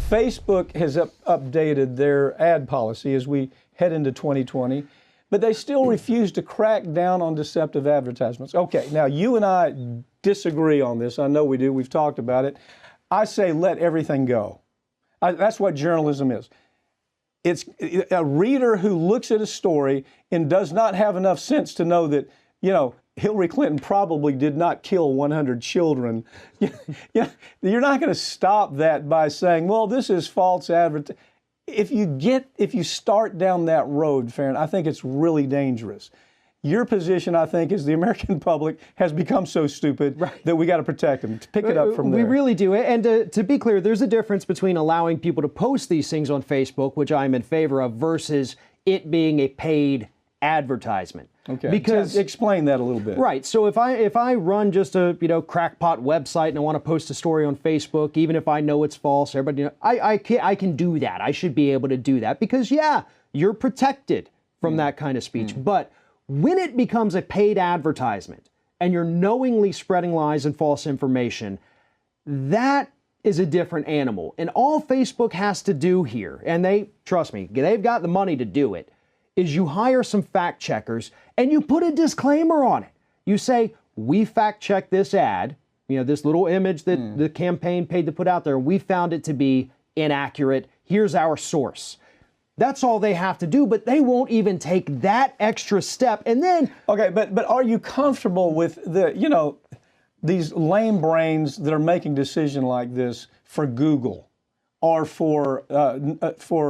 Facebook has updated their ad policy as we head into 2020, but they still refuse to crack down on deceptive advertisements. Okay, now you and I disagree on this. I know we do. We've talked about it. I say let everything go. That's what journalism is. It's a reader who looks at a story and does not have enough sense to know that, you know, Hillary Clinton probably did not kill 100 children. You're not going to stop that by saying, well, this is false advertising. If you start down that road, Farron, I think it's really dangerous. Your position, I think, is the American public has become so stupid that we got to protect them. Pick it up from there. We really do. And to be clear, there's a difference between allowing people to post these things on Facebook, which I'm in favor of, versus it being a paid advertisement. Okay. Because explain that a little bit. Right. So if I run just a crackpot website and I want to post a story on Facebook, even if I know it's false, everybody I can do that. I should be able to do that because you're protected from that kind of speech. But when it becomes a paid advertisement and you're knowingly spreading lies and false information, that is a different animal. And all Facebook has to do here, and trust me, they've got the money to do it, is you hire some fact checkers and you put a disclaimer on it. You say, we fact checked this ad, this little image that the campaign paid to put out there, we found it to be inaccurate. Here's our source. That's all they have to do, but they won't even take that extra step. And then, okay, but are you comfortable with these lame brains that are making decisions like this for Google or for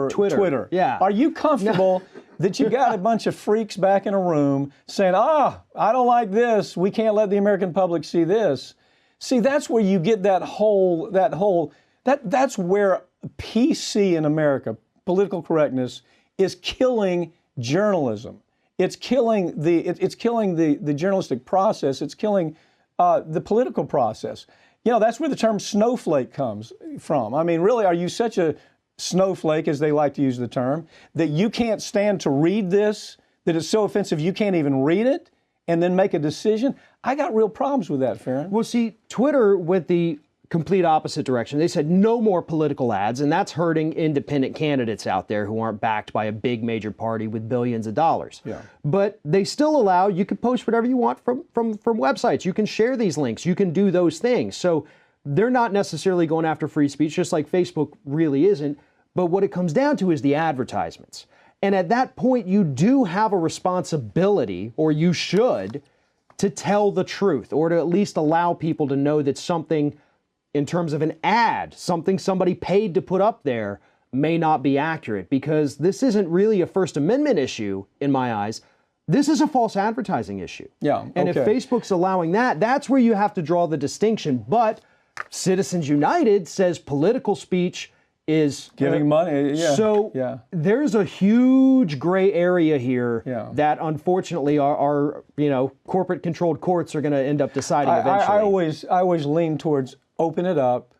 Twitter? Yeah. Are you comfortable that you got a bunch of freaks back in a room saying, I don't like this. We can't let the American public see this. See, that's where you get that's where PC in America, political correctness, is killing journalism. It's killing the journalistic process. It's killing the political process. That's where the term snowflake comes from. I mean, really, are you such a snowflake, as they like to use the term, that you can't stand to read this, that it's so offensive you can't even read it and then make a decision? I got real problems with that, Farron. Well, see, Twitter went the complete opposite direction. They said no more political ads, and that's hurting independent candidates out there who aren't backed by a big major party with billions of dollars. Yeah. But they still you can post whatever you want from websites. You can share these links. You can do those things. So they're not necessarily going after free speech, just like Facebook really isn't. But what it comes down to is the advertisements. And at that point, you do have a responsibility, or you should, to tell the truth, or to at least allow people to know that something, in terms of an ad, something somebody paid to put up there, may not be accurate, because this isn't really a First Amendment issue in my eyes. This is a false advertising issue. Yeah. And if Facebook's allowing that, that's where you have to draw the distinction. But Citizens United says political speech is giving money. Yeah. So there's a huge gray area here that unfortunately our corporate controlled courts are going to end up deciding eventually. I always lean towards open it up,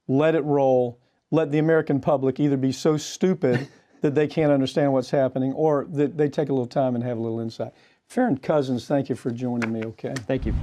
let it roll, let the American public either be so stupid that they can't understand what's happening, or that they take a little time and have a little insight. Farron Cousins, thank you for joining me, okay? Thank you.